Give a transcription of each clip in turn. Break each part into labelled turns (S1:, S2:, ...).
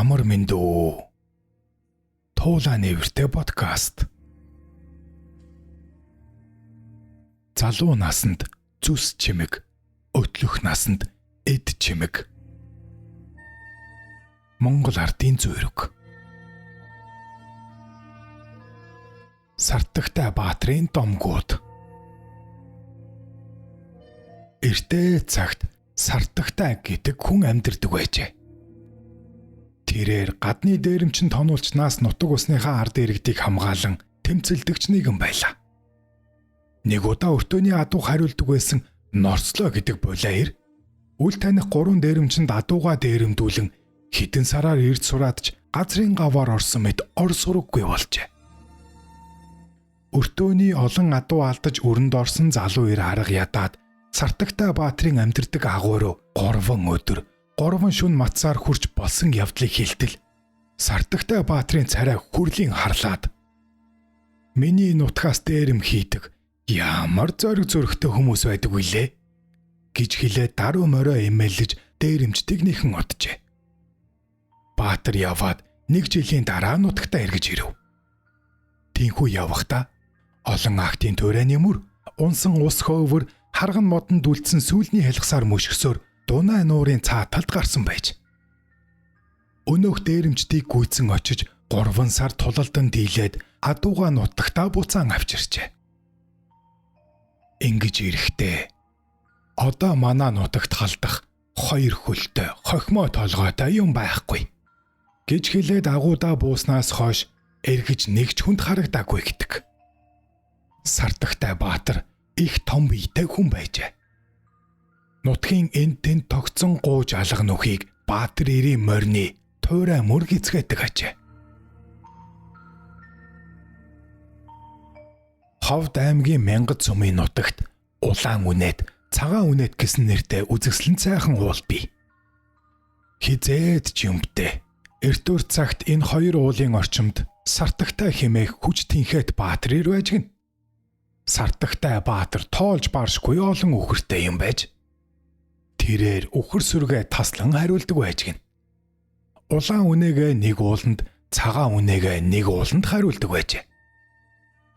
S1: Амар мэндүү. Туулаа нэвртэй подкаст. Залуу насанд зүс чимэг, өтлөх насанд эд чимэг. Монгол ардын зүйрэг. Сартагтай баатрын домгууд. Эртээ цагт Сартагтай гэдэг хүн амьдардаг байжээ. Тэрээр гадны дээрэмчин тонуулчнаас нутаг усныхаа ард иргэдийг хамгаалан тэмцэлдэгч нэгэн байлаа. Нэг удаа өртөөний адууг хариулдаг байсан Норцлоо гэдэг булаир үл таних 3 дээрэмчинд адуугаа дээрэмдүүлэн хитэн сараар ирд сураадч газрын гаваар орсон мэт ор сураггүй болжээ. Өртөөний олон адуу алдаж өрөнд орсон залуу ир арга ядаад Сартагтай баатрын амьдардаг агуу руу 3 өдөр 3 шөнө мацаар хурж болсон явдлыг хэлтэл Сартагтай баатрын царай хүрлийн харлаад миний нутгаас дээрэм хийдэг ямар зориг зөрөгтэй хүмүүс байдаг вүлээ гэж хэлээд даруй морио эмээлж дээрэмчдэг нэхэн оджээ. Баатар яваад 1 жилийн дараа нутагтаа эргэж ирэв. Тинхүү явахдаа олон актын туурайны мөр унсан ус хөөвөр харган модонд үлдсэн сүүлний хэлхсаар мөшгсөөр Дунай нуурын цааталд гарсан байж. Өнөөх дээрэмчдийг гүйцэн очиж 3 сар тулалдан дийлээд адууга нутагтаа буцаан авчирчээ. Ингэж ирэхдээ одоо манай нутагт халдах 2 хөлтэй хохимо толгойтой юм байхгүй гэж хэлээд агуудаа бууснаас хойш эргэж нэгч хүнд харагдаагүй гэдэг. Сартагтай баатар их том биетэй хүн байжээ. Нутгийн энд тэнд тогтсон гууж алга нүхийг баатар ирийн морины туурай мөр гизгээдэг ажээ. Ховд аймгийн Мянгад сумын нутагт улаан үнэт, цагаан үнэт гэсэн нэртэй үзэсгэлэн цайхан уул бий. Хизээд ч юмтэй. Эртүр цагт энэ 2 уулын орчимд Сартагтай хэмээх хүч тэнхээт баатар ир байжгэн. Сартагтай баатар тоолж баршгүй олон үхэртэй юм байж. Тэрээр үхэр сүргээ таслан хариулдаг байжгэн. Улаан үнэгээ нэг ууланд, цагаан үнэгээ нэг ууланд хариулдаг байжээ.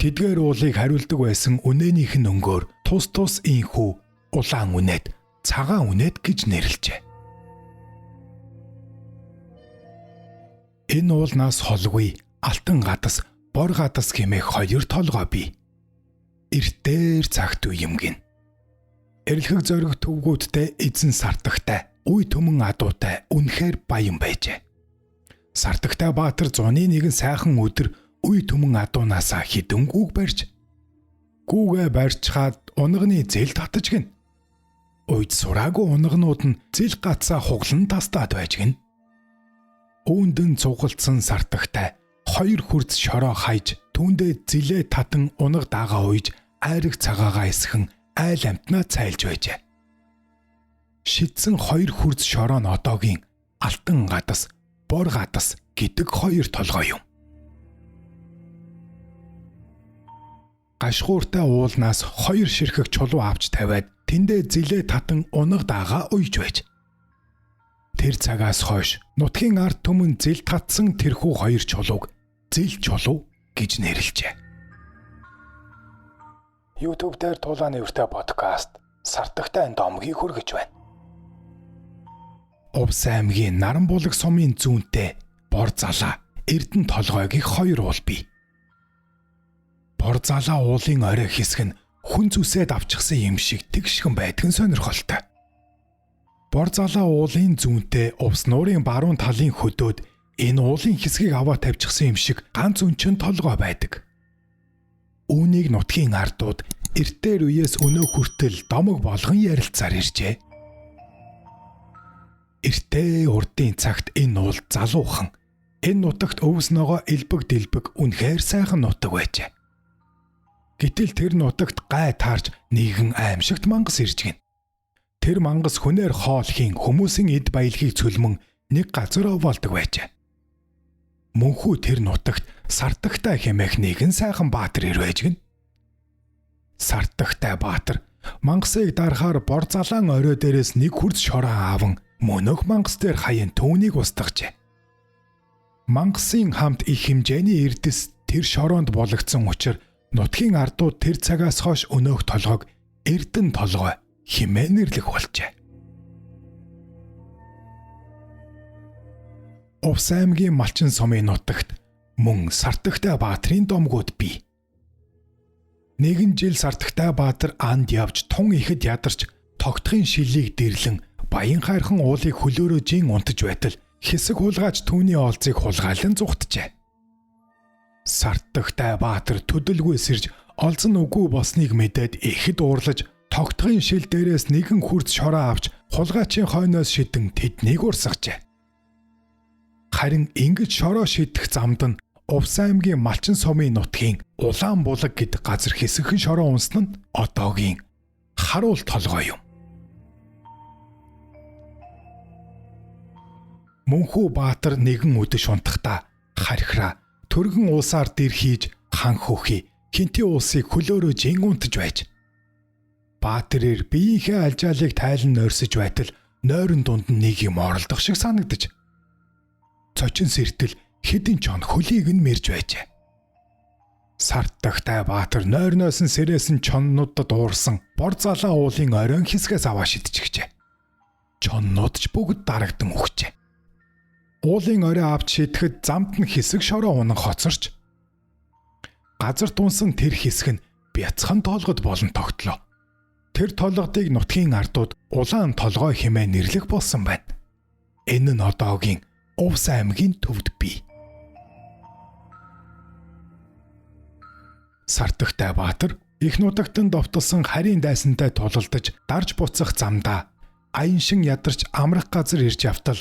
S1: Тэдгээр уулыг хариулдаг байсан үнэнийх нь өнгөөр тус тус инхүү улаан үнэт, цагаан үнэт гэж нэрлэжээ. Энэ уулнаас холгүй алтан гадас, бор гадас хэмээх 2 толгой бий. Эртээр цагт үе юм гин. Эрлхэг зориг төвгүүдтэй эзэн Сартагтай, үе төмөн адуутай үнэхээр баян байжээ. Сартагтай баатар зуны нэгэн сайхан өдөр үе төмөн адуунаасаа хідэн гүүг барьж гүүгээ барьчхаад унганы зэл татаж гин. Уйд сураагүй унгнууд нь зэл гацаа хуглан тастаад байж гин. Үүндэн цугалтсан Сартагтай 2 хурц шороо хайж түүндээ зилээ татан унаг дагаа уйж айраг цагаагаа эсхэн айл амтнаа цайлж байжээ. Шидсэн 2 хурц шороо нь одоогийн алтан гадас, бор гадас гэдэг 2 толгой юм. Гашгууртай уулнаас 2 ширхэг чулуу авч тавиад тэндээ зилээ татан унаг дагаа уйж байж. Тэр цагаас хойш нутгийн ард түмэн зил татсан тэрхүү 2 чулууг зил чулуу гэж нэрлэжээ. YouTube дээр Туулаа нэвртэй подкаст Сартагтай домгийг хүргэж байна. Увс аймгийн Наранбулаг сумын зүүнтэй Бор залаа, Эрдэнэ толгойгийн 2 уул бий. Бор залаа уулын орой хэсэг нь хүн зүсээд авчихсан юм шиг тэгшхэн байдг нь сонирхолтой. Бор залаа уулын зүүнтэй увс нуурын баруун талын хөдөөд энэ уулын хэсгийг аваа тавьчихсан юм шиг ганц өнчин толгой байдаг. Үүнийг нутгийн ардууд эртээр үеэс өнөө хүртэл домог болгон ярилцаар иржээ. Эртээ урдын цагт энэ уул залуухан. Энэ нутагт өвс ногоо элбэг дэлбэг үнэхээр сайхан нутаг байжээ. Гэтэл тэр нутагт гай таарж нэгэн аимшигт мангас ирж гин. Тэр мангас хүнээр хоолхийн хүмүүсийн эд баялагийг цөлмөн нэг газар овоолдог байжээ. Мөнхүү тэр нутагт Сартагтай хэмээх нэгэн сайхан баатар ир байж гин. Сартагтай баатар мангасыг дарахаар бор залаан орой дээрээс 1 хурц шороо ааван мөнөх мангас дээр хаян түүнийг устгажээ. Мангасын хамт их хэмжээний эрдэс тэр шороонд болгоцсон учраас нутгийн ардууд тэр цагаас хойш өнөөх толгойг Эрдэнэ толгой хэмээн нэрлэх болжээ. Увс аймгийн Малчин сумын нутагт мөн Сартагтай баатрын домгууд бий. Нэгэн жил Сартагтай баатар анд явж тун ихэд ядарч тогтхын шилийг дэрлэн баян хайрхан уулыг хөлөөрөө жин унтаж байтал хэсэг хулгайч түүний олзыг хулгайлан зүгтжээ. Сартагтай баатар төдөлгүй сэрж олзон үгүй болсныг мэдээд ихэд уурлаж тогтхын шил дээрээс нэгэн хурц шороо авч хулгайчийн хойноос шидэн тэднийг урсгажээ. Харин ингэж шороо шидэх замд нь Увс аймгийн Малчин сумын нутгийн Улаан булаг гэдэг газар хэсэгхэн шороо унсан нь одоогийн Харуул толгой юм. Мөнхүү баатар нэгэн өдөш унтахдаа хархираа төргөн уусаар дэр хийж хан хөхий хинти уусыг хөлөөрөө жин унтаж байж баатарэр биеийнхээ алжаалыг тайлан нойрсож байтал нойрон дунд нь нэг юм оролдох шиг санагдаж цочин сэртэл хэдэн ч он хөлийг нь мэрж байжээ. Сартагтай баатар нойрноос нь сэрээс нь чоннуудад уурсан бор залаа уулын оройн хэсгээс аваа шидчихжээ. Чоннууд ч бүгд дарагдан өгчээ. Уулын орой авч шидэхэд замд нь хэсэг шороо унан хоцорч газар дунсан тэр хэсэг нь бяцхан тоолгод болон тогтлоо. Тэр толгодыг нутгийн ардууд улаан толгой хэмээн нэрлэх болсон байна. Энэ нь одоогийн Увс аймгийн төвд бий. Сартагтай баатар их нутагтан довтолсон харийн дайсантай тулалдаж дарж буцах замдаа аяншин ядарч амрах газар ирж явтал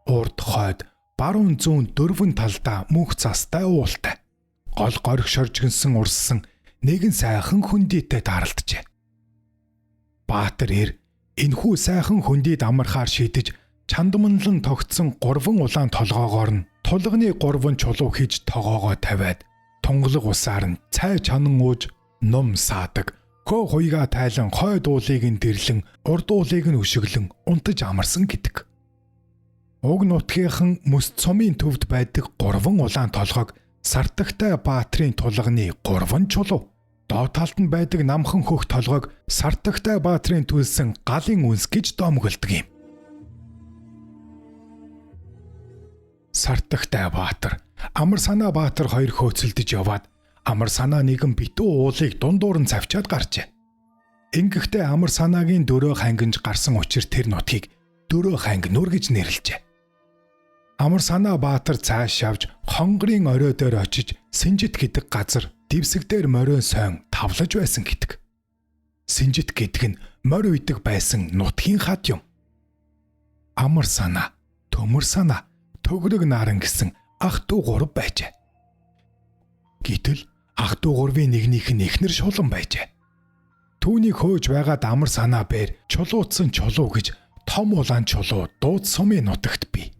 S1: урд хойд баруун зүүн дөрвөн талдаа мөнх цастай уултай гол горих шоржгонсон урссан нэгэн сайхан хөндийтэй даралджээ. Баатар ир энхүү сайхан хөндийд амархаар шидэж чандманлан тогтсон 3 улаан толгоогоор нь тулганы 3 чулуу хийж тогоогоо тавиад тунгалаг усаар нь цай чанан ууж ном саадаг хөө хуйгаа тайлан хойд уулыг нь дэрлэн урд уулыг нь өшөглөн унтаж амарсан гэдэг. Уг нутгийнхан Мөс цумын төвд байдаг 3 улаан толгойг Сартагтай баатрын тулганы 3 чулуу доод талд нь байдаг намхан хөх толгойг Сартагтай баатрын төлсөн галын үнс гэж домгөлдөг юм. Сартагтай баатар Амар санаа баатар хоёр хөөцөлдөж яваад Амар санаа нэгэн битүү уулыг дундуур нь завчаад гарчээ. Ингэхдээ Амар санаагийн дөрөө хангинж гарсан учир тэр нутгийг дөрөө ханги нүр гэж нэрлэжээ. Амар санаа баатар цааш явж хонгорын орой дээр очиж Синжит гэдэг газар дивсэг дээр морин сойн тавлаж байсан гэдэг. Синжит гэдэг нь морь үйдэг байсан нутгийн хад юм. Амар санаа, төмөр санаа, төгрөг наран гэсэн ах トゥ 3 байжээ. Гэтэл ах トゥ 3-ын нэгнийх нь эхнэр шулан байжээ. Түүнийг хөөж байгаад амар санаа бээр чулуудсан чулуу гэж том улаан чулуу дууд сумын нутагт бий.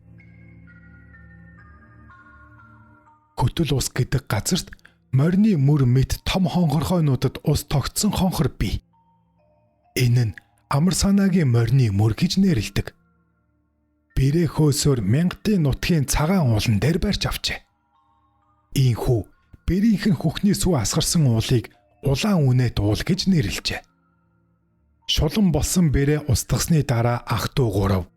S1: Хөтөл ус гэдэг газарт морины мөр мэт том хонхорхойнуудад ус тогтсон хонхор бий. Энэ нь амар санаагийн морины мөр гэж нэрлэдэг. Бэрээ хөөсөөр мянгатын нутгийн цагаан уулан дээр барьж авчээ. Ийхүү бэрийнхэн хөхний сүв асгарсан уулыг улаан үнэт уул гэж нэрлэжээ. Шулан болсон бэрээ устгасны дараа ах トゥ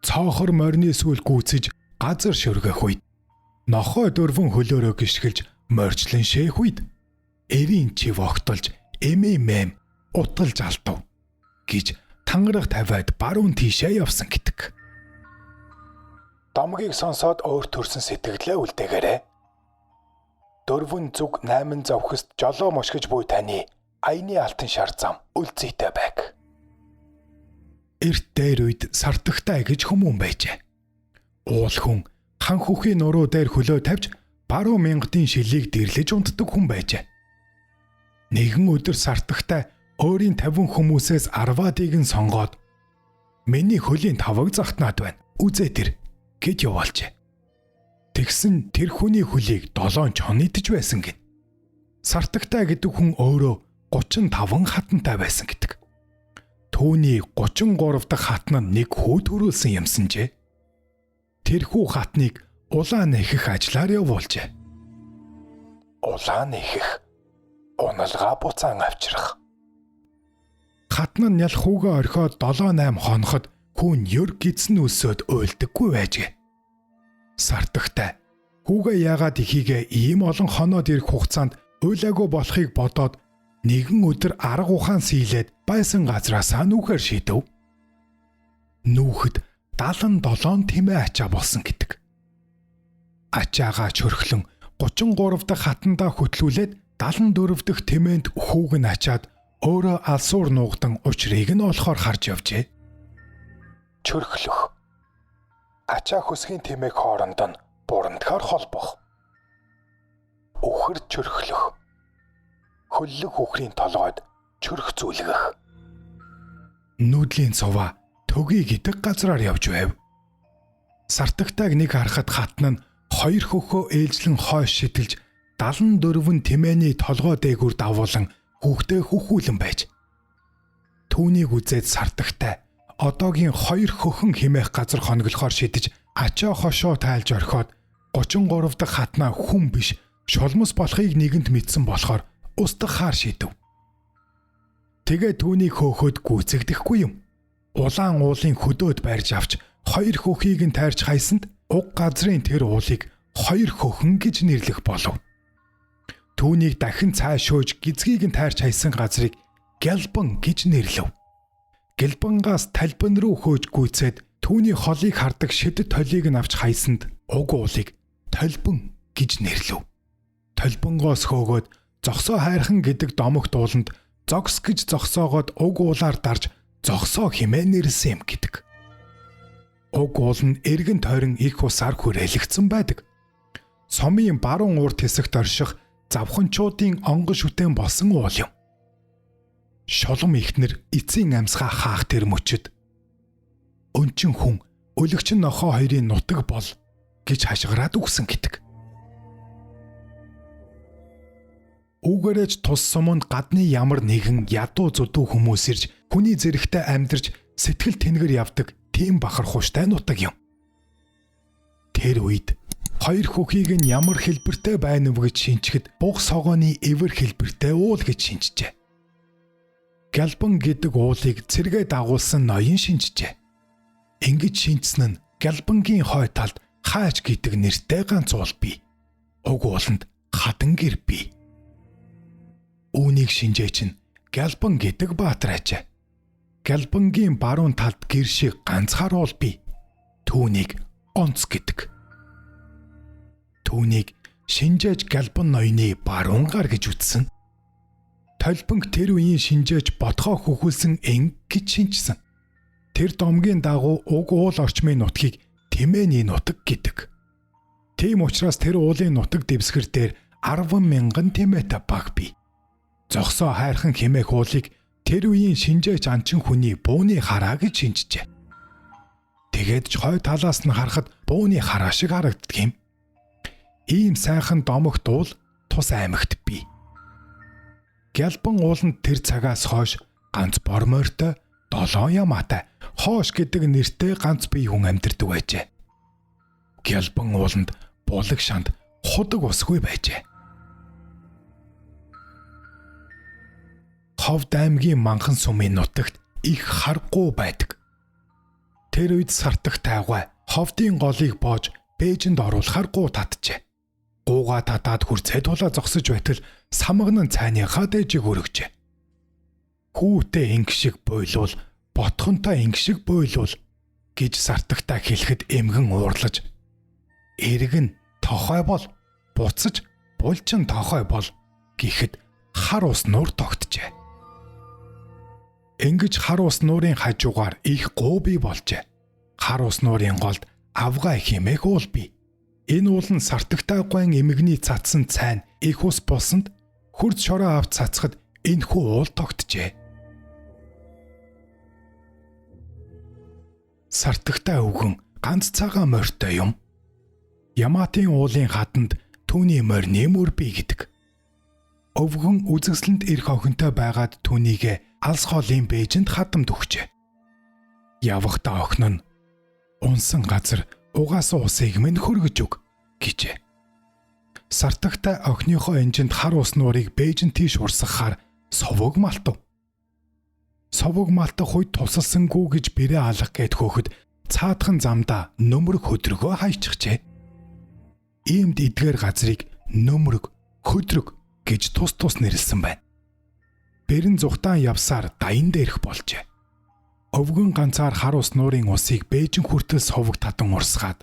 S1: 3 цоохор морины сүл гүйцэж газар шөргөх үед нохой дөрвөн хөлөөрөө гიშгэлж морьчлон шээх үед эрийн чив огтолж эмээм утгалж алтав гэж тангараг тавиад баруун тийшээ явсан гэдэг. Домгийг сонсоод өөр төрсэн сэтгэлээ үлдээгээрэй. Дөрвөн зүг 8 завхист жолоо мушгиж буй таны аяны алтан шар зам үлцээтэй байг. Эрт дээр үед Сартагтай гэж хүмүүн байжээ. Уул хүн хан хүүхийн нуруу дээр хөлөө тавьж баруун мянгатын шилийг дэрлэж унтдаг хүн байжээ. Нэгэн өдөр Сартагтай өөрийн 50 хүмүүсээс 10-ыг нь сонгоод миний хөлийн тавыг захтнаад байна. Үзээ тэр гэж яваалжээ. Тэгсэн тэр хүний хөлийг 7 чон идэж байсан гин. Сартагтай гэдэг хүн өөрөө 35 хатантай байсан гэдэг. Түүний 33 дахь хатан нь нэг хүү төрүүлсэн юмсанжээ. Тэрхүү хатныг улаан нэхэх ажлаар явуулжээ. Улаан нэхэх, уналгаа буцаан авчрах. Хатан нь ял хүүгээ орхиод 7-8 хоноход хүн ёр гидсэн өсөөд уйлдаггүй байжээ. Сардагтай хүүгээ яагаад ихийгээ ийм олон хоноод ирэх хугацаанд уйлаагүй болохыг бодоод нэгэн өдөр арга ухаан сийлээд байсан газраасаа нүүхээр шийдэв. Нүүхэд 77 тэмээ ачаа болсон гэдэг. Ачаагаа чөрхлөн 33 дахь хатандаа хөтлүүлээд 74 дахь тэмээнд хүүг нь ачаад өөрөө алсуур нуугдан учрыг нь олохоор харж явжээ. Чөрхлөх. Ачаа хөсгийн тэмээг хооронд нь бурандгаар холбох. Үхэр чөрхлөх. Хөллөг үхрийн толгойд чөрх зүлгэх. Нүүдлийн цуваа төгийн гэдэг газраар явж байв. Сартагтайг нэг харахад хатан нь 2 хөхөө ээлжлэн хойш шидэлж 74 тэмээний толгой дээгүүр давуулан хүүхдээ хөхүүлэн байж. Түүнийг үзээд сартагтай одоогийн 2 хөхөн химээх газар хоноглохоор шидэж ачаа хошоо тайлж орхиод 33 дахь хатнаа хүн биш шулмас болохыг нэгэнт мэдсэн болохоор устгахаар шийдэв. Тэгээ түүнийг хөөхөд гүйцэгдэхгүй юм. Улаан уулын хөдөөд барьж авч 2 хөхийг нь тайрч хайсанд уг газрын тэр уулыг 2 хөхөн гэж нэрлэх болов. Түүнийг дахин цаашөөж гизгийг нь тайрч хайсан газрыг Гэлбан гэж нэрлэв. Гэлбангаас талбан руу хөөж гүйцээд түүний холыг хардаг шидэт толийг нь авч хайсанд уг уулыг Толбон гэж нэрлэв. Толбонгоос хөөгөөд зогсоо хайрхан гэдэг домогт ууланд зогс гэж зогсоогоод уг уулаар дарж зогсоо хэмээн нэрлсэн юм гэдэг. Уг уул нь эргэн тойрон их усаар хүрээлэгдсэн байдаг. Сомын баруун урд хэсэгт орших завханчуудын онгон шүтэн болсон уул юм. Шолом ихнэр эцсийн амьсгаа хаах тэр мөчөд өнчин хүн өлөгчин нохоо хоёрын нутаг бол гэж хашгираад үгсэн гэдэг. Үүгээрэж тус суманд гадны ямар нэгэн ядуу зүдүү хүмүүс ирж хүний зэрэгтэй амьдарч сэтгэл тэнгэр явдаг тийм бахархууштай нутаг юм. Тэр үед 2 хөхийг нь ямар хэлбэртэй байна вэ гэж шинчихэд буг согооны эвэр хэлбэртэй уул гэж шинжжээ. Гэлбан гэдэг уулыг цэргээ дагуулсан ноён шинжжээ. Ингэж шинжсэн нь Гэлбангийн хой талд хаач гэдэг нэртэй ганц уул бий. Уг ууланд хатан гэр бий. Үүнийг шинжээ чинь Гэлбан гэдэг баатар ачаа. Гэлбангийн баруун талд гэр шиг ганцхан уул бий. Түүнийг онц гэдэг. Түүнийг шинжээж Гэлбан ноёны баруун гар гэж үзсэн. Толбонг тэр үеийн шинжээж ботхоо хөхүүлсэн энг гэж шинжсэн. Тэр домгийн дагуу уг уул орчмын нутгийг Тэмээний нутаг гэдэг. Тийм учраас тэр уулын нутаг дэвсгэр дээр 10,000 тэмээтэй баг бий. Зогсоо хайрхан хэмээх уулыг тэр үеийн шинжээч анчин хүний бууны хараа гэж шинжжээ. Тэгээд ч хой талаас нь харахад бууны хараа шиг харагддаг юм. Ийм сайхан домогт уул тус аймагт бий. Гэлбан ууланд тэр цагаас хойш ганц бормойртой 7 ямаатай хоош гэдэг нэртэй ганц бие хүн амьдардаг байжээ. Гэлбан ууланд булаг шанд худаг усгүй байжээ. Ховд аймгийн манхан сумын нутагт их харгуу байдаг. Тэр үед сартах тайвай ховдын голыг боож бээжинд оруулахар гуу татжээ. Гууга татаад хүрцээ тулаа зогсож байтал самган нь цайныхаа дээжийг өргөжээ. Хүүтэй ингэшиг буйлуул ботхонтой ингэшиг буйлуул гэж сартагтаа хэлэхэд эмгэн уурлаж эрг нь тохой бол буцаж булчин тохой бол гэхэд хар ус нуур тогтжээ. Ингэж хар ус нуурын хажуугаар их гуу бий болжээ. Хар ус нуурын голд авгай хэмээх уул бий. Энэ уул нь сартагтай гуайн эмгэний цацсан цайн их ус болсонд хурд шороо авч цацхад энэхүү уул тогтжээ. Сартагтай өвгөн ганц цагаан морьтой юм. Ямаатын уулын хатанд түүний морьны мөр бий гэдэг. Өвгөн үзэсгэлэнт эрх охинтой байгаад түүнийг алс хоолын бээжинд хадамд өгчээ. Явахдаа охин нь унсан газар угаасан усыг минь хөргөж өг. гэжээ. Сартагтай охиныхоо энжинд хар ус нуурыг бэйжин тийш урсгахаар совог малтав. Совог малтах үед тусалсангүй гэж бэрээ алах гээд хөөхөд цаадхан замдаа нөмрөг хөдрөгөө хайчихжээ. Иймд эдгээр газрыг нөмрөг, хөдрөг гэж тус нэрлсэн байна. Бэрэн зүхтаан явсаар даян дээрх болжээ. Өвгөн ганцаар хар ус нуурын усыг бэйжин хүртэл совог татан урсгаад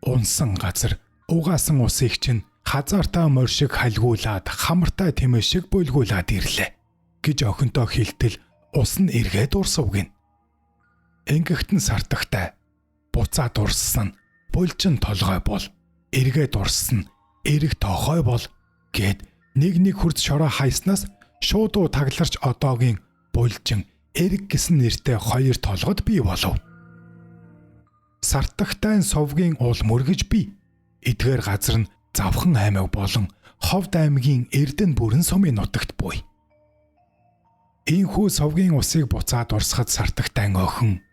S1: унсан газар угаасан усыг чинь хазаартаа морь шиг хальгуулад хамартай тэмээ шиг буйлгуулад ирлээ гэж охинтой хэлтэл ус нь эргээд урсав гин. Ингэхтэн Сартагтай буцаад урссан булжин толгой бол эргээд урссан эрэг тохой бол гэд нэг хурц шороо хайснаас шууд тагларч одоогийн булжин эрэг гэсэн нэртэй хоёр толгод бий болов. Сартагтай совгийн уул мөргөж бий. Эдгээр газар нь Завхан аймаг болон Ховд аймгийн Эрдэнэ бүрэн сумын нутагт буй. Ийхүү совгийн усыг буцаад урсгад Сартагтай охин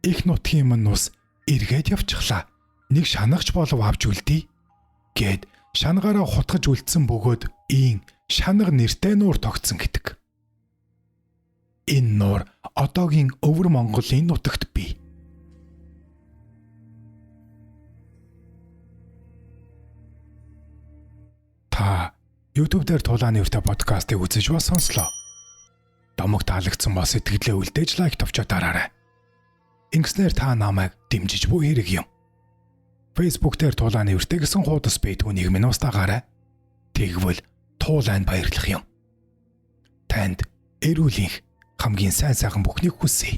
S1: их нутгийн мань ус эргээд явчихлаа. Нэг шанагч болов авч үлдээ гэд шанагаараа хутгаж үлдсэн бөгөөд ийн шанаг нэртэй нуур тогтсон гэдэг. Энэ нуур одоогийн Өвөр Монголын нутагт бий. Та YouTube дээр Тулааны өртөө подкастыг үзэж ба сонслоо. Домог таалагдсан бол сэтгэлээ үлдээж лайк товчоо дараарай. Ингэснээр та намайг дэмжиж буй хэрэг юм. Facebook дээр Тулааны өртөө гэсэн хуудас байдгүй нэг минь устгаарай. Тэгвэл Тулаанд баярлах юм. Танд эрүүл энх хамгийн сайн сайхан бүхнийг хүсье.